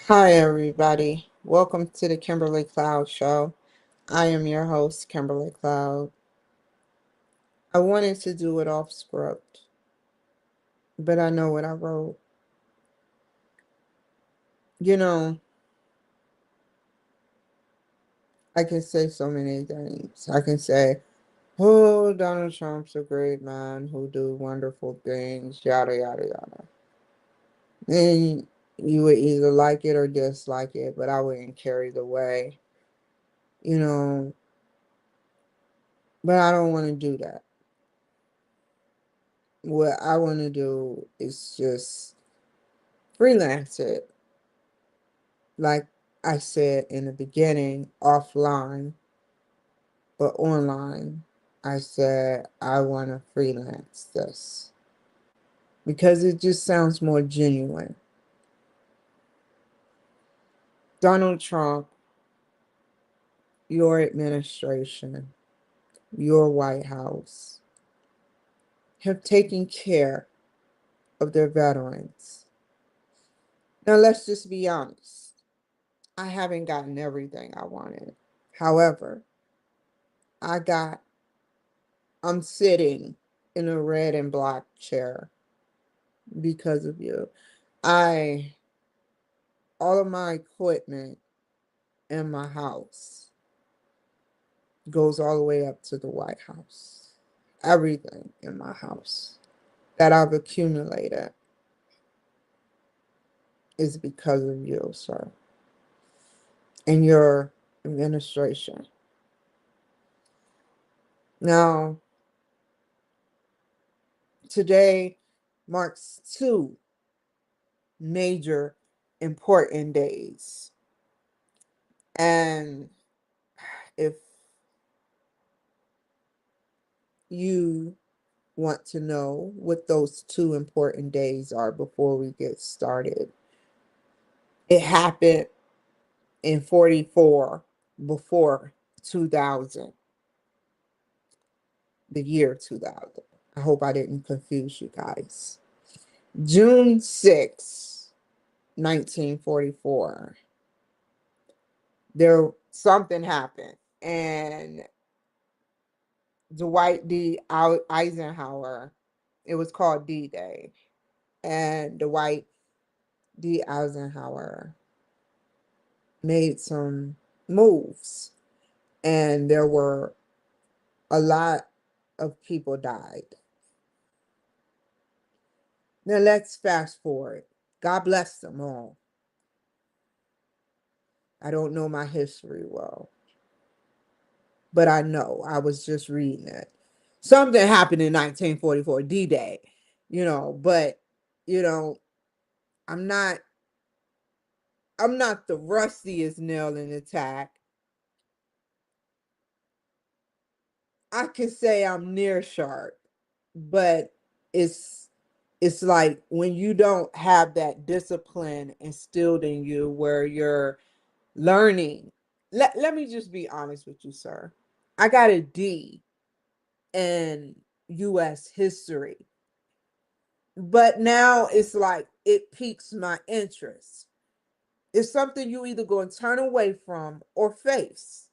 Hi, everybody. Welcome to the Kimberly Cloud Show. I am your host, Kimberly Cloud. I wanted to do it off script, but I know what I wrote. You know, I can say so many things. I can say, oh, Donald Trump's a great man who do wonderful things, yada, yada, yada. And you would either like it or dislike it, but I wouldn't carry the way, you know, but I don't want to do that. What I want to do is just freelance it. Like I said in the beginning, offline, but online, I said I want to freelance this because it just sounds more genuine. Donald Trump, your administration, your White House have taken care of their veterans. Now, let's just be honest. I haven't gotten everything I wanted. However, I got I'm sitting in a red and black chair because of you. I all of my equipment in my house goes all the way up to the White House. Everything in my house that I've accumulated is because of you, sir, and your administration. Now, today marks two major important days. And if you want to know what those two important days are before we get started, it happened in 44 before 2000, the year 2000. I hope I didn't confuse you guys. June 6th, 1944, there something happened, and Dwight D. Eisenhower, it was called D-Day, and Dwight D. Eisenhower made some moves, and there were a lot of people died. Now let's fast forward. God bless them all. I don't know my history well, but I know I was just reading it. Something happened in 1944, D-Day, but you know, I'm not I'm not the rustiest nail in the tack. I can say I'm near sharp, but it's it's like when you don't have that discipline instilled in you where you're learning. Let me just be honest with you, sir. I got a D in US history, but now it's like it piques my interest. It's something you either go and turn away from or face.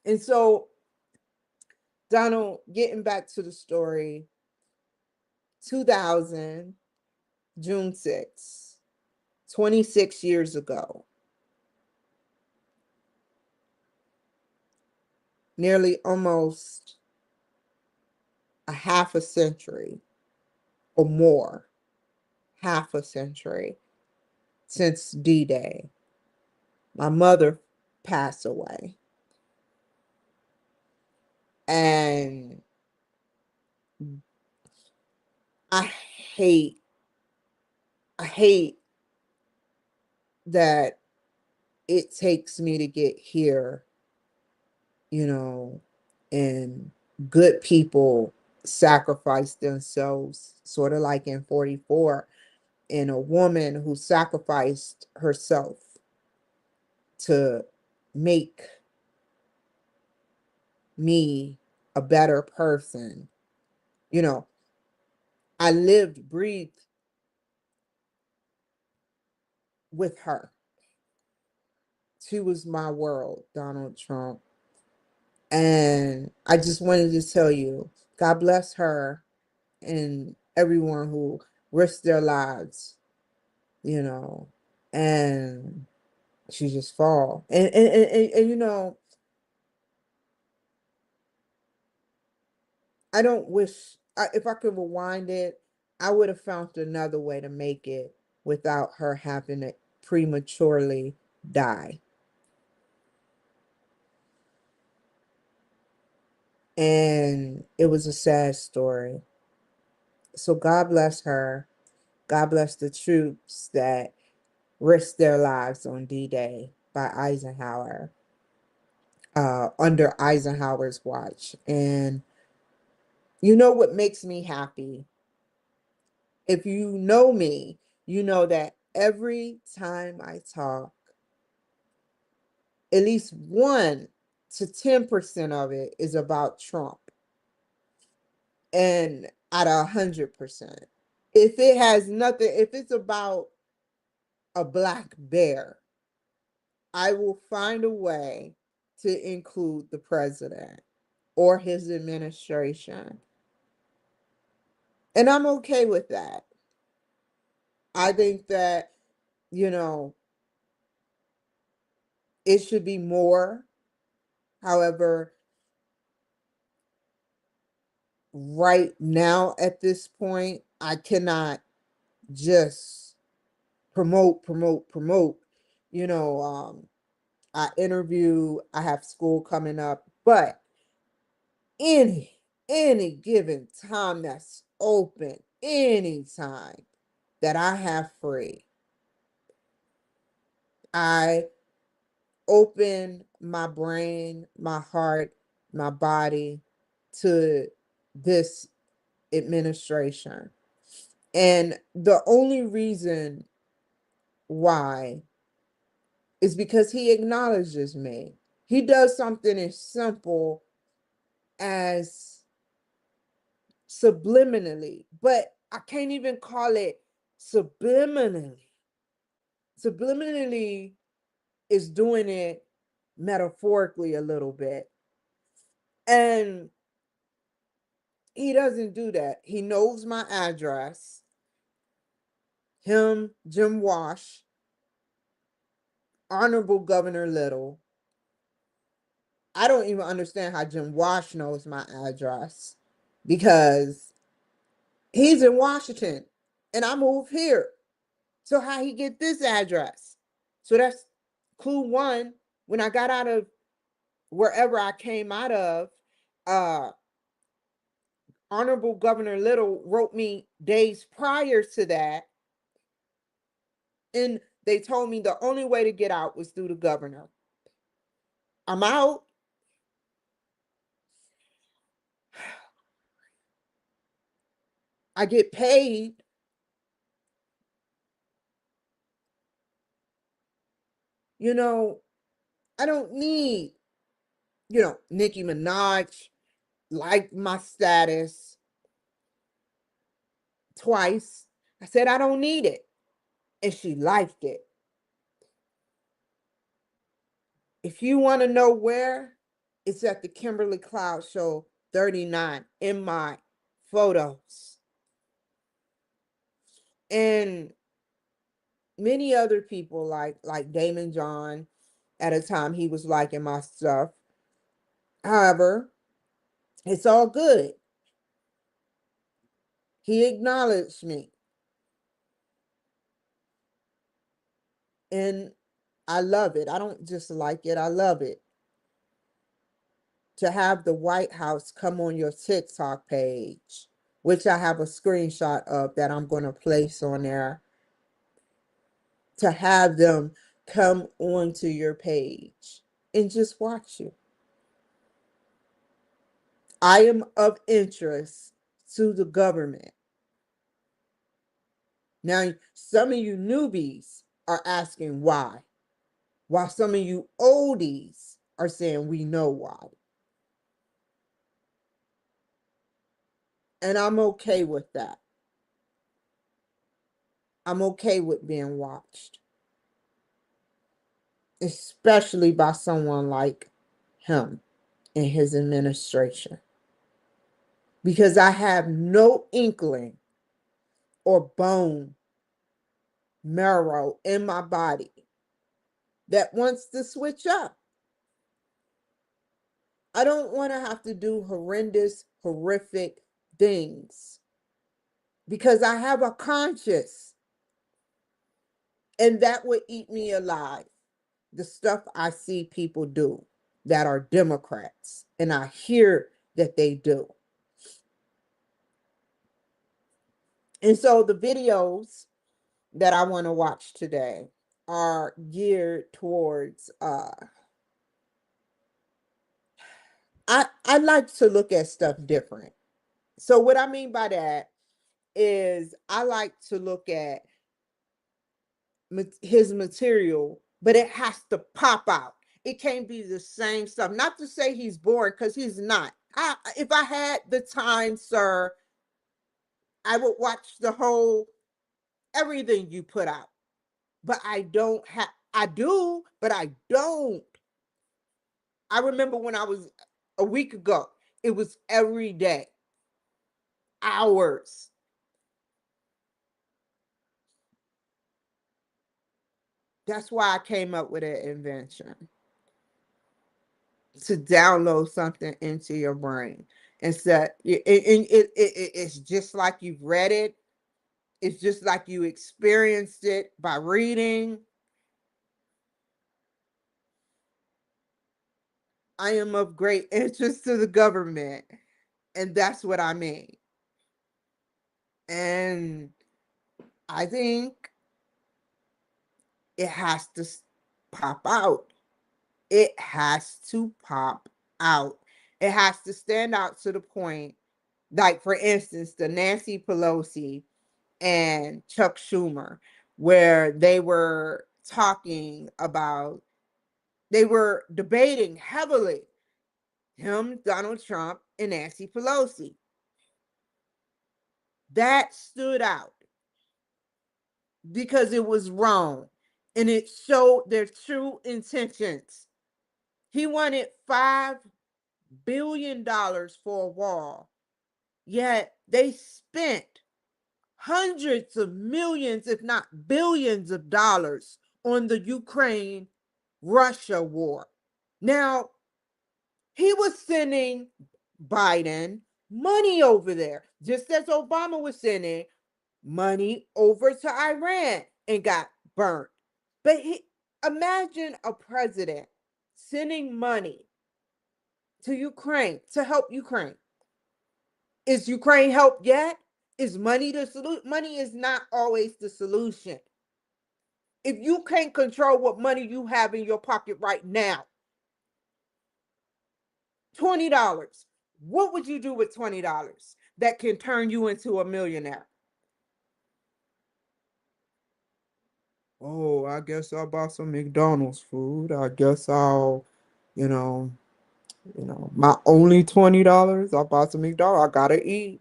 And so, Donald, getting back to the story, 2000, June 6th, 26 years ago, nearly almost a half a century or more, half a century since D-Day, my mother passed away. And I hate, I hate that it takes me to get here, you know, and good people sacrifice themselves, sort of like in 44, and a woman who sacrificed herself to make me a better person. You know, I lived, breathed with her. She was my world, Donald Trump. And I just wanted to tell you, God bless her and everyone who risked their lives, you know, and she just fall. And you know, I don't wish, if I could rewind it, I would have found another way to make it without her having to prematurely die. And it was a sad story. So God bless her. God bless the troops that risked their lives on D-Day by Eisenhower, under Eisenhower's watch. And you know what makes me happy? If you know me, you know that every time I talk, at least 1 to 10% of it is about Trump. And at 100%. If it has nothing, if it's about a black bear, I will find a way to include the president or his administration. And I'm okay with that. I think that, you know, it should be more. However, right now at this point, I cannot just promote. You know, I have school coming up, but any given time that's open, any time that I have free, I open my brain, my heart, my body to this administration. And the only reason why is because he acknowledges me. He does something as simple as subliminally, but I can't even call it subliminally. Subliminally is doing it metaphorically a little bit. And he doesn't do that. He knows my address. Him, Jim Wash, Honorable Governor Little. I don't even understand how Jim Wash knows my address because he's in Washington and I moved here. So how he get this address? So that's clue 1. When I got out of wherever I came out of, uh, Honorable Governor Little wrote me days prior to that, and they told me the only way to get out was through the governor. I'm out. I get paid. You know, I don't need, Nicki Minaj liked my status twice. I said, I don't need it. And she liked it. If you want to know where, it's at the Kimberly Cloud Show 39 in my photos. And many other people like Damon John, at a time he was liking my stuff. However, it's all good. He acknowledged me. And I love it. I don't just like it, I love it. To have the White House come on your TikTok page, which I have a screenshot of that I'm going to place on there, to have them come onto your page and just watch you. I am of interest to the government. Now, some of you newbies are asking why, while some of you oldies are saying we know why. And I'm okay with that. I'm okay with being watched. especially by someone like him and his administration, because I have no inkling or bone marrow in my body that wants to switch up. I don't want to have to do horrendous, horrific things because I have a conscience, and that would eat me alive. The stuff I see people do that are Democrats, and I hear that they do. And so the videos that I want to watch today are geared towards I like to look at stuff different. So what I mean by that is I like to look at his material, but it has to pop out. It can't be the same stuff. Not to say he's boring, because he's not. If I had the time, sir, I would watch the whole everything you put out. But I don't have. I do, but I don't. I remember when I was a week ago, it was every day, hours. That's why I came up with an invention to download something into your brain. And so it's just like you've read it. It's just like you experienced it by reading. I am of great interest to the government. And that's what I mean. And I think it has to pop out. It has to pop out. It has to stand out to the point, like, for instance, the Nancy Pelosi and Chuck Schumer, where they were talking about, they were debating heavily, him, Donald Trump, and Nancy Pelosi. That stood out because it was wrong and it showed their true intentions. He wanted $5 billion for a wall, yet they spent hundreds of millions, if not billions of dollars on the Ukraine Russia war. Now, he was sending Biden money over there, just as Obama was sending money over to Iran and got burnt. But imagine a president sending money to Ukraine to help Ukraine. Is Ukraine helped yet? Is money the solution? Money is not always the solution. If you can't control what money you have in your pocket right now, $20, what would you do with $20 that can turn you into a millionaire? Oh, I guess I'll buy some McDonald's food. I guess I'll, you know, my only $20, I'll buy some McDonald's. I gotta eat.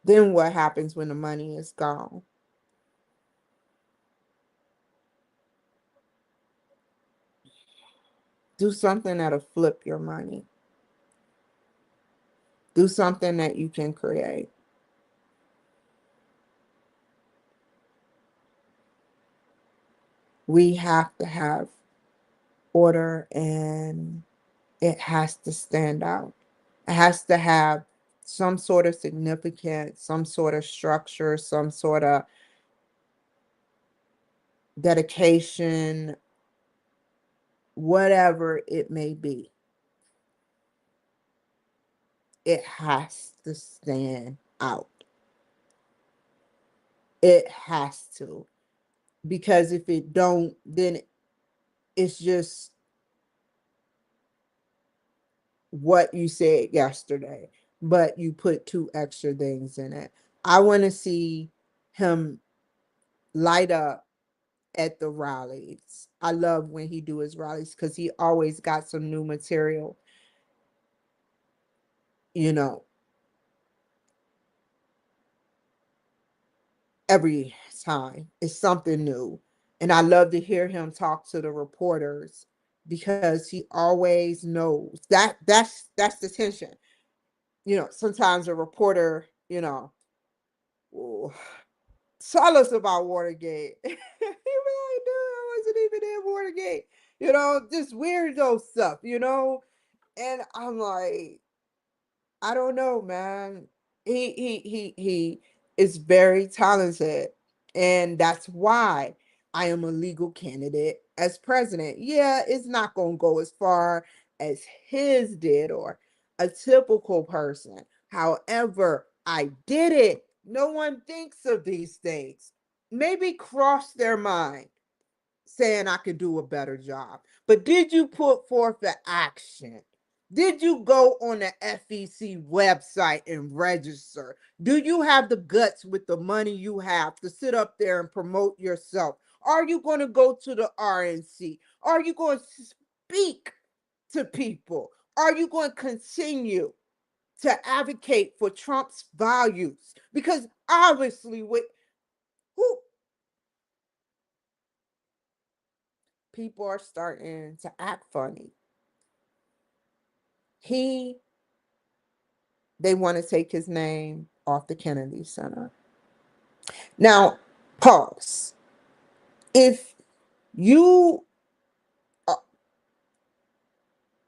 Then what happens when the money is gone? Do something that'll flip your money. Do something that you can create. We have to have order, and it has to stand out. It has to have some sort of significance, some sort of structure, some sort of dedication, whatever it may be. It has to stand out. It has to. Because if it don't, then it's just what you said yesterday, but you put two extra things in it. I want to see him light up at the rallies. I love when he do his rallies because he always got some new material, you know, every time. It's something new. And I love to hear him talk to the reporters because he always knows that that's the tension. Sometimes a reporter, "Ooh, tell us about Watergate." He be like, dude, I wasn't even in Watergate. Just weirdo stuff. And I'm like, I don't know, man. He is very talented, and that's why I am a legal candidate as president. Yeah, it's not gonna go as far as his did or a typical person. However, I did it. No one thinks of these things. Maybe cross their mind saying I could do a better job. But did you put forth the action? Did you go on the FEC website and register? Do you have the guts with the money you have to sit up there and promote yourself? Are you going to go to the RNC? Are you going to speak to people? Are you going to continue to advocate for Trump's values? Because obviously, who people are starting to act funny. He They want to take his name off the Kennedy Center. Now, pause. If you, uh,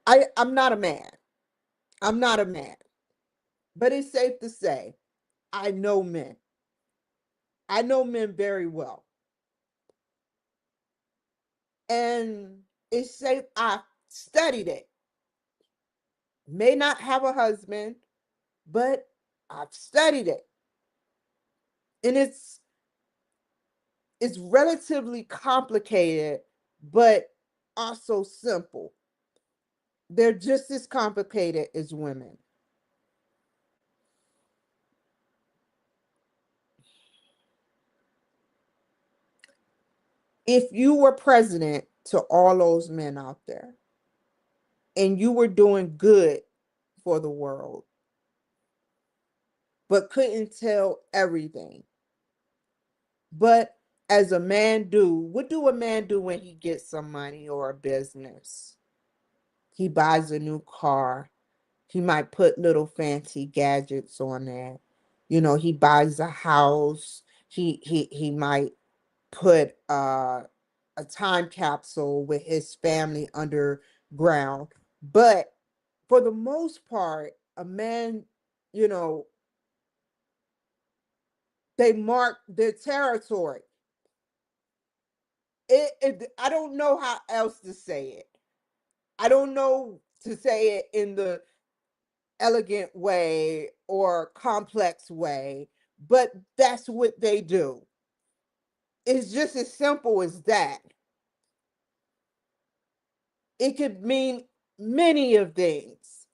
I'm not a man. I'm not a man. But it's safe to say, I know men. I know men very well. And it's safe, I studied it. May not have a husband, but I've studied it. And it's relatively complicated, but also simple. They're just as complicated as women. If you were president to all those men out there and you were doing good for the world, but couldn't tell everything, but as a man do, what do a man do when he gets some money or a business? He buys a new car. He might put little fancy gadgets on there. He buys a house. He might put a time capsule with his family underground. But for the most part, a man, you know, they mark their territory. I don't know how else to say it. I don't know to say it in the elegant way or complex way, but that's what they do. It's just as simple as that. It could mean many of things.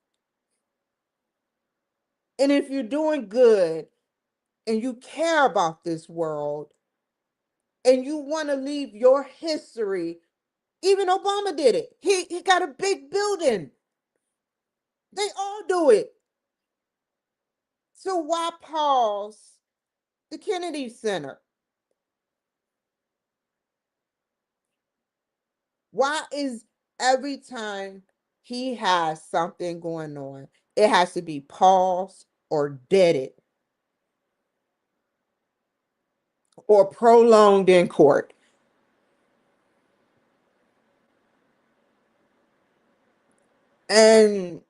And if you're doing good and you care about this world and you want to leave your history, even Obama did it. He got a big building. They all do it. So why pause the Kennedy Center? Why is every time he has something going on, it has to be paused or deaded or prolonged in court? And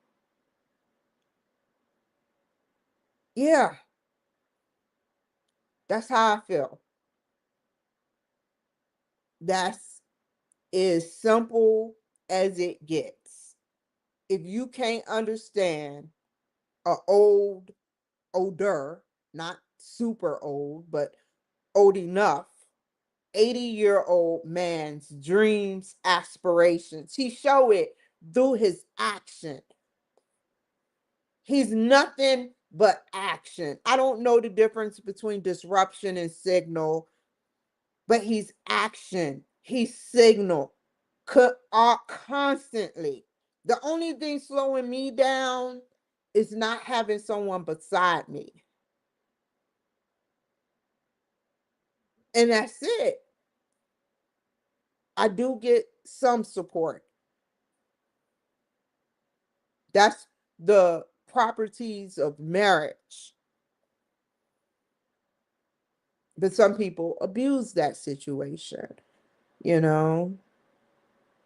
yeah, that's how I feel. That's as simple as it gets. If you can't understand a older, not super old, but old enough, 80-year-old man's dreams, aspirations, he show it through his action. He's nothing but action. I don't know the difference between disruption and signal, but he's action. He's signal constantly. The only thing slowing me down is not having someone beside me. And that's it. I do get some support. That's the properties of marriage. But some people abuse that situation, you know,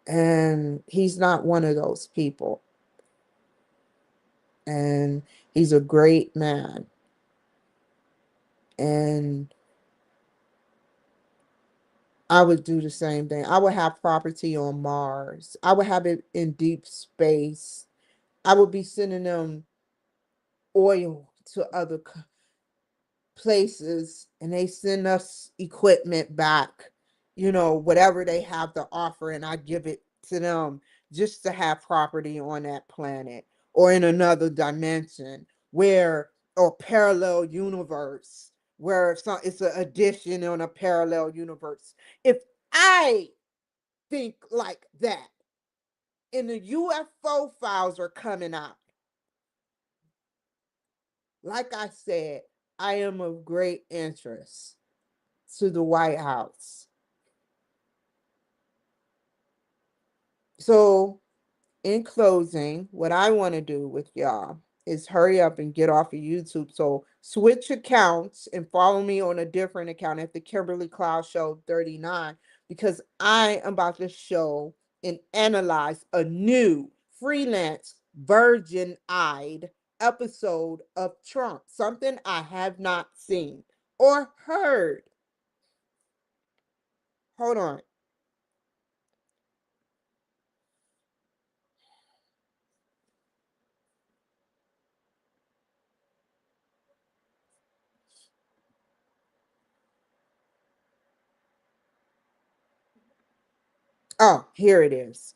and he's not one of those people. And he's a great man. And I would do the same thing. I would have property on Mars. I would have it in deep space. I would be sending them oil to other places, and they send us equipment back, whatever they have to offer, and I give it to them just to have property on that planet or in another dimension where, or parallel universe where it's an addition on a parallel universe. If I think like that and the UFO files are coming out, like I said, I am of great interest to the White House. So, in closing, what I want to do with y'all is hurry up and get off of YouTube. So, switch accounts and follow me on a different account at the Kimberly Cloud Show 39, because I am about to show and analyze a new freelance virgin eyed episode of Trump, something I have not seen or heard. Hold on. Oh, here it is.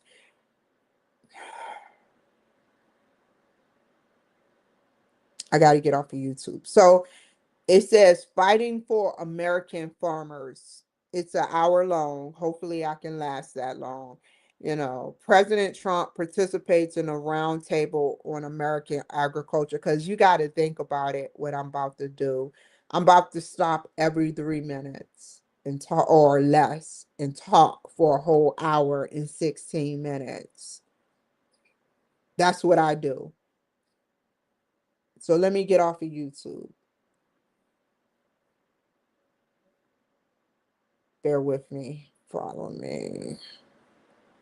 I got to get off of YouTube. So it says fighting for American farmers. It's an hour long. Hopefully, I can last that long. President Trump participates in a roundtable on American agriculture, because you got to think about it, what I'm about to do. I'm about to stop every 3 minutes and talk, or less, and talk for a whole hour and 16 minutes. That's what I do. So let me get off of YouTube. Bear with me. Follow me.